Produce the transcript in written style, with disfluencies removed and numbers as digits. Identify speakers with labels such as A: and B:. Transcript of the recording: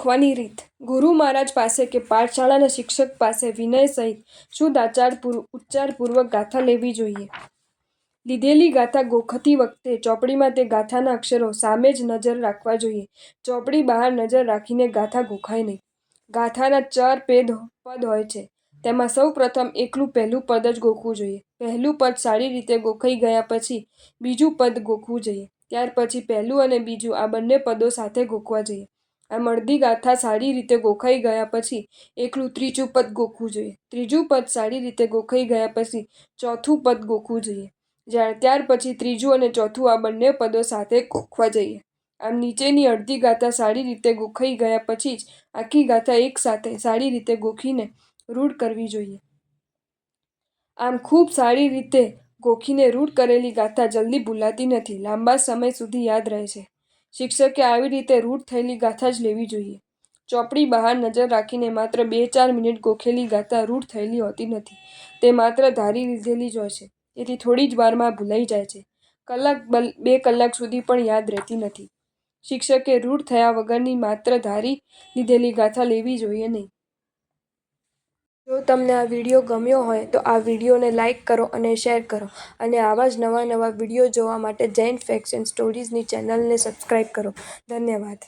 A: ગોખવાની રીત। ગુરુ મહારાજ પાસે કે પાઠશાળાના શિક્ષક પાસે વિનય સહિત શુદ્ધ ઉચ્ચારપૂર્વક ગાથા લેવી જોઈએ। લીધેલી ગાથા ગોખતી વખતે ચોપડીમાં તે ગાથાના અક્ષરો સામે જ નજર રાખવા જોઈએ। ચોપડી બહાર નજર રાખીને ગાથા ગોખાય નહીં। ગાથાના 4 પદ હોય છે, તેમાં સૌ પ્રથમ એકલું પહેલું પદ જ ગોખવું જોઈએ। પહેલું પદ સારી રીતે ગોખાઈ ગયા પછી બીજું પદ ગોખવું જોઈએ। ત્યાર પછી પહેલું અને બીજું આ બંને પદો સાથે ગોખવા જોઈએ। આમ અડધી ગાથા સારી રીતે ગોખાઈ ગયા પછી એકલું ત્રીજું પદ ગોખવું જોઈએ। ત્રીજું પદ સારી રીતે ગોખાઈ ગયા પછી ચોથું પદ ગોખવું જોઈએ। ત્યાર પછી ત્રીજું અને ચોથું આ બંને પદો સાથે ગોખવા જોઈએ। આમ નીચેની અડધી ગાથા સારી રીતે ગોખાઈ ગયા પછી જ આખી ગાથા એક સાથે સારી રીતે ગોખીને રૂઢ કરવી જોઈએ। આમ ખૂબ સારી રીતે ગોખીને રૂઢ કરેલી ગાથા જલ્દી ભૂલાતી નથી, લાંબા સમય સુધી યાદ રહે છે। શિક્ષકે આવી રીતે રૂઢ થયેલી ગાથા જ લેવી જોઈએ। ચોપડી બહાર નજર રાખીને માત્ર 2-4 મિનિટ ગોખેલી ગાથા રૂઢ થયેલી હોતી નથી, તે માત્ર ધારી લીધેલી જ હોય છે। તેથી થોડી જ વારમાં ભૂલાઈ જાય છે। કલાક 2 કલાક સુધી પણ યાદ રહેતી નથી। શિક્ષકે રૂઢ થયા વગરની માત્ર ધારી લીધેલી ગાથા લેવી જોઈએ નહીં। જો તમને આ વિડીયો ગમ્યો હોય તો આ વિડીયોને લાઇક કરો અને શેર કરો અને આવા જ નવા વિડીયો જોવા માટે જૈન ફેક્ટ્સ એન્ડ સ્ટોરીઝની ચેનલને સબસ્ક્રાઇબ કરો। ધન્યવાદ।